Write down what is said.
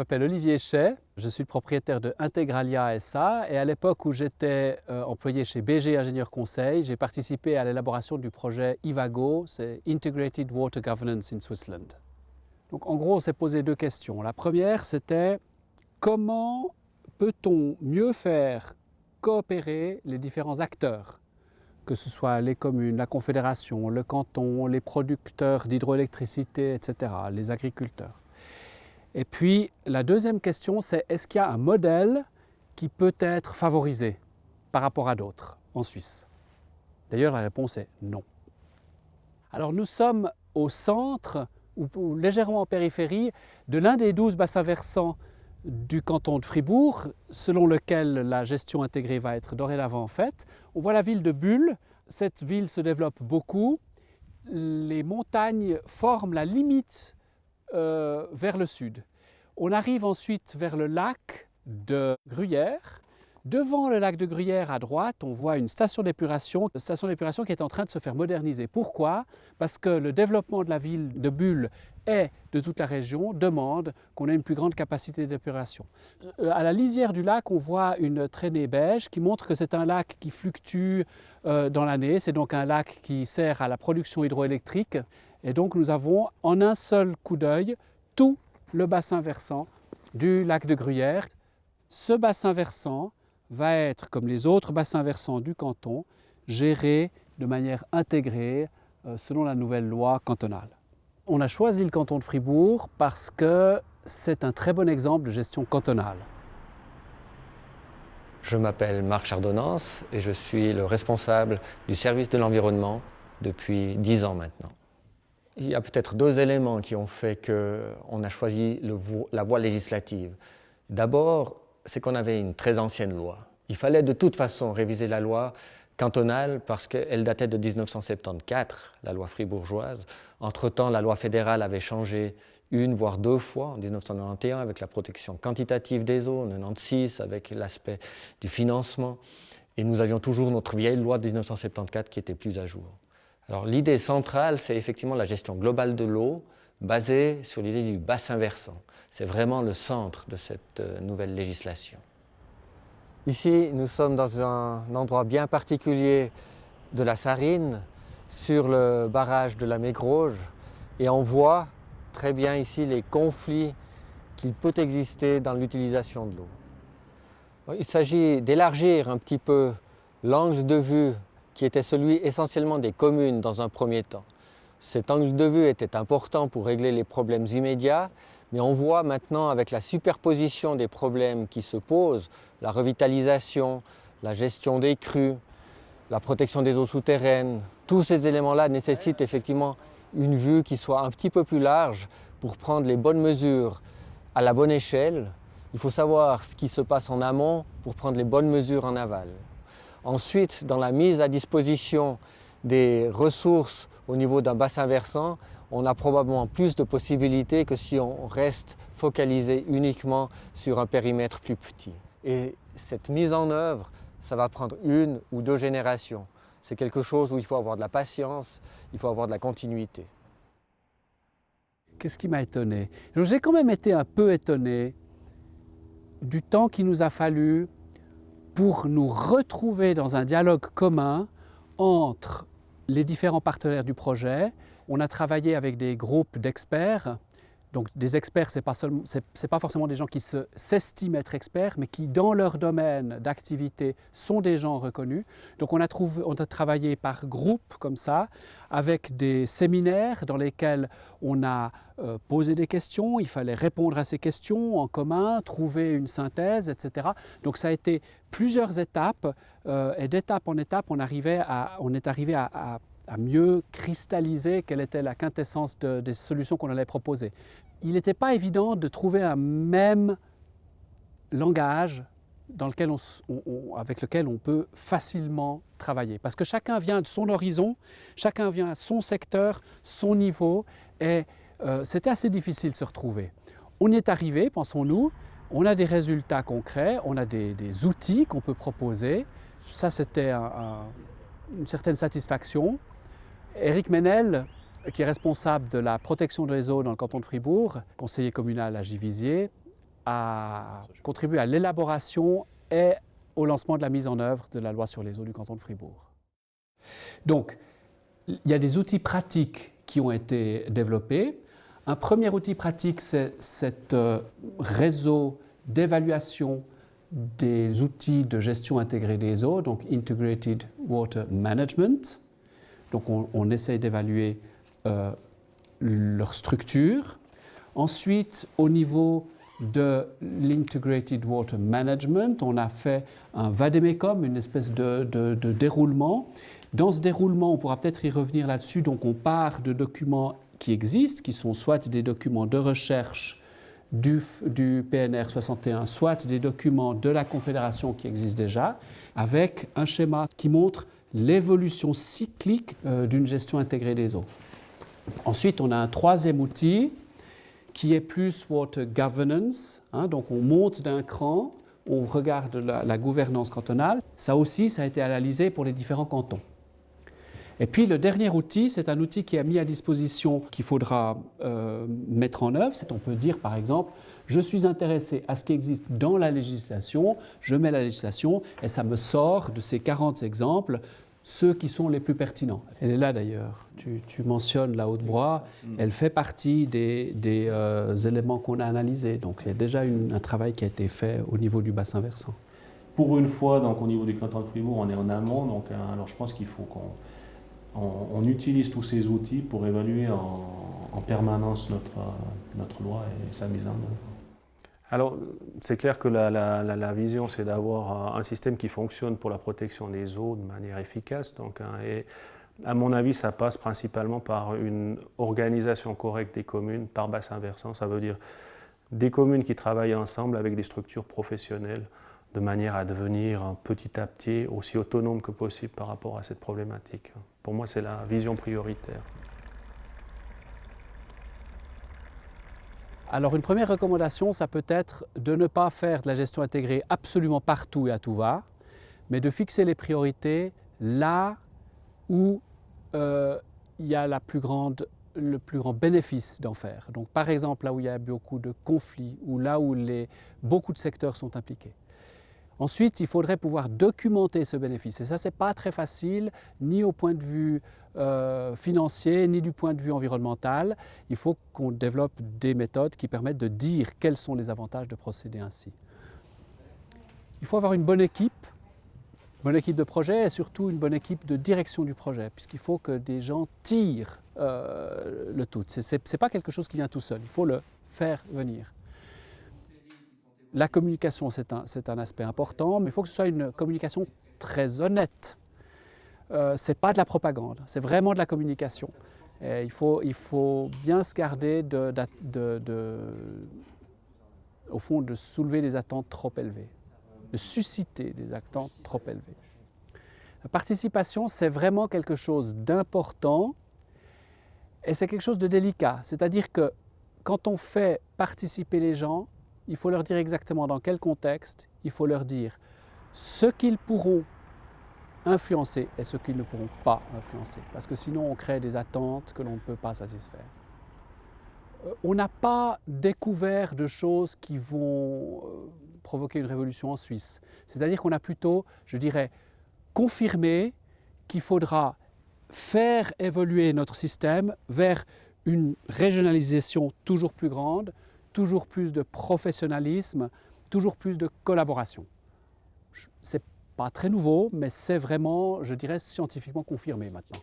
m'appelle Olivier Chay, je suis le propriétaire de Integralia SA et à l'époque où j'étais employé chez BG Ingénieurs Conseil, j'ai participé à l'élaboration du projet IVAGO, c'est Integrated Water Governance in Switzerland. Donc en gros, on s'est posé deux questions. La première, c'était comment peut-on mieux faire coopérer les différents acteurs, que ce soit les communes, la confédération, le canton, les producteurs d'hydroélectricité, etc., les agriculteurs. Et puis la deuxième question, c'est est-ce qu'il y a un modèle qui peut être favorisé par rapport à d'autres en Suisse? D'ailleurs, la réponse est non. Alors nous sommes au centre ou légèrement en périphérie de l'un des 12 bassins versants du canton de Fribourg, selon lequel la gestion intégrée va être dorénavant faite. On voit la ville de Bulle. Cette ville se développe beaucoup. Les montagnes forment la limite vers le sud. On arrive ensuite vers le lac de Gruyère. Devant le lac de Gruyère, à droite, on voit une station d'épuration qui est en train de se faire moderniser. Pourquoi? Parce que le développement de la ville de Bulle et de toute la région demande qu'on ait une plus grande capacité d'épuration. À la lisière du lac, on voit une traînée beige qui montre que c'est un lac qui fluctue dans l'année. C'est donc un lac qui sert à la production hydroélectrique. Et donc nous avons en un seul coup d'œil tout le bassin versant du lac de Gruyère. Ce bassin versant va être, comme les autres bassins versants du canton, géré de manière intégrée selon la nouvelle loi cantonale. On a choisi le canton de Fribourg parce que c'est un très bon exemple de gestion cantonale. Je m'appelle Marc Chardonnance et je suis le responsable du service de l'environnement depuis 10 ans maintenant. Il y a peut-être deux éléments qui ont fait qu'on a choisi la voie législative. D'abord, c'est qu'on avait une très ancienne loi. Il fallait de toute façon réviser la loi cantonale parce qu'elle datait de 1974, la loi fribourgeoise. Entre-temps, la loi fédérale avait changé une voire deux fois, en 1991 avec la protection quantitative des eaux, en 1996 avec l'aspect du financement. Et nous avions toujours notre vieille loi de 1974 qui était plus à jour. Alors l'idée centrale, c'est effectivement la gestion globale de l'eau, basée sur l'idée du bassin versant. C'est vraiment le centre de cette nouvelle législation. Ici, nous sommes dans un endroit bien particulier de la Sarine, sur le barrage de la Mégroge, et on voit très bien ici les conflits qu'il peut exister dans l'utilisation de l'eau. Il s'agit d'élargir un petit peu l'angle de vue qui était celui essentiellement des communes dans un premier temps. Cet angle de vue était important pour régler les problèmes immédiats, mais on voit maintenant avec la superposition des problèmes qui se posent, la revitalisation, la gestion des crues, la protection des eaux souterraines, tous ces éléments-là nécessitent effectivement une vue qui soit un petit peu plus large pour prendre les bonnes mesures à la bonne échelle. Il faut savoir ce qui se passe en amont pour prendre les bonnes mesures en aval. Ensuite, dans la mise à disposition des ressources au niveau d'un bassin versant, on a probablement plus de possibilités que si on reste focalisé uniquement sur un périmètre plus petit. Et cette mise en œuvre, ça va prendre une ou deux générations. C'est quelque chose où il faut avoir de la patience, il faut avoir de la continuité. Qu'est-ce qui m'a étonné? J'ai quand même été un peu étonné du temps qu'il nous a fallu pour nous retrouver dans un dialogue commun entre les différents partenaires du projet. On a travaillé avec des groupes d'experts. Donc des experts, ce n'est pas forcément des gens qui s'estiment être experts, mais qui dans leur domaine d'activité sont des gens reconnus. Donc on a travaillé par groupe comme ça, avec des séminaires dans lesquels on a posé des questions, il fallait répondre à ces questions en commun, trouver une synthèse, etc. Donc ça a été plusieurs étapes, et d'étape en étape, on est arrivé à mieux cristalliser quelle était la quintessence des solutions qu'on allait proposer. Il n'était pas évident de trouver un même langage avec lequel on peut facilement travailler. Parce que chacun vient de son horizon, chacun vient à son secteur, son niveau, et c'était assez difficile de se retrouver. On y est arrivé, pensons-nous, on a des résultats concrets, on a des outils qu'on peut proposer. Ça, c'était une certaine satisfaction. Éric Ménel, qui est responsable de la protection des eaux dans le canton de Fribourg, conseiller communal à Givisiez, a contribué à l'élaboration et au lancement de la mise en œuvre de la loi sur les eaux du canton de Fribourg. Donc, il y a des outils pratiques qui ont été développés. Un premier outil pratique, c'est cet réseau d'évaluation des outils de gestion intégrée des eaux, donc Integrated Water Management. Donc on essaye d'évaluer leur structure. Ensuite, au niveau de l'Integrated Water Management, on a fait un vademecum, une espèce de déroulement. Dans ce déroulement, on pourra peut-être y revenir là-dessus, donc on part de documents qui existent, qui sont soit des documents de recherche du PNR 61, soit des documents de la Confédération qui existent déjà, avec un schéma qui montre l'évolution cyclique d'une gestion intégrée des eaux. Ensuite, on a un troisième outil qui est plus Water Governance, donc on monte d'un cran, on regarde la gouvernance cantonale. Ça aussi, ça a été analysé pour les différents cantons. Et puis le dernier outil, c'est un outil qui est mis à disposition qu'il faudra mettre en œuvre. On peut dire par exemple, je suis intéressé à ce qui existe dans la législation, je mets la législation et ça me sort de ces 40 exemples ceux qui sont les plus pertinents. Elle est là d'ailleurs, tu mentionnes la Haute-Broye, elle fait partie des éléments qu'on a analysés. Donc il y a déjà un travail qui a été fait au niveau du bassin versant. Pour une fois, donc, au niveau des cantons de Fribourg, on est en amont, donc alors je pense qu'il faut qu'on utilise tous ces outils pour évaluer en permanence notre loi et sa mise en œuvre. Alors, c'est clair que la vision, c'est d'avoir un système qui fonctionne pour la protection des eaux de manière efficace. Donc, et à mon avis, ça passe principalement par une organisation correcte des communes par bassin versant. Ça veut dire des communes qui travaillent ensemble avec des structures professionnelles de manière à devenir petit à petit aussi autonome que possible par rapport à cette problématique. Pour moi, c'est la vision prioritaire. Alors une première recommandation, ça peut être de ne pas faire de la gestion intégrée absolument partout et à tout va, mais de fixer les priorités là où il y a le plus grand bénéfice d'en faire. Donc par exemple là où il y a beaucoup de conflits ou là où beaucoup de secteurs sont impliqués. Ensuite, il faudrait pouvoir documenter ce bénéfice. Et ça, ce n'est pas très facile, ni au point de vue financier, ni du point de vue environnemental. Il faut qu'on développe des méthodes qui permettent de dire quels sont les avantages de procéder ainsi. Il faut avoir une bonne équipe de projet et surtout une bonne équipe de direction du projet, puisqu'il faut que des gens tirent le tout. Ce n'est pas quelque chose qui vient tout seul, il faut le faire venir. La communication, c'est un aspect important, mais il faut que ce soit une communication très honnête. Ce n'est pas de la propagande, c'est vraiment de la communication. Et il faut bien se garder au fond, de soulever des attentes trop élevées, de susciter des attentes trop élevées. La participation, c'est vraiment quelque chose d'important et c'est quelque chose de délicat. C'est-à-dire que quand on fait participer les gens, il faut leur dire exactement dans quel contexte, il faut leur dire ce qu'ils pourront influencer et ce qu'ils ne pourront pas influencer. Parce que sinon, on crée des attentes que l'on ne peut pas satisfaire. On n'a pas découvert de choses qui vont provoquer une révolution en Suisse. C'est-à-dire qu'on a plutôt, je dirais, confirmé qu'il faudra faire évoluer notre système vers une régionalisation toujours plus grande, toujours plus de professionnalisme, toujours plus de collaboration. Ce n'est pas très nouveau, mais c'est vraiment, je dirais, scientifiquement confirmé maintenant.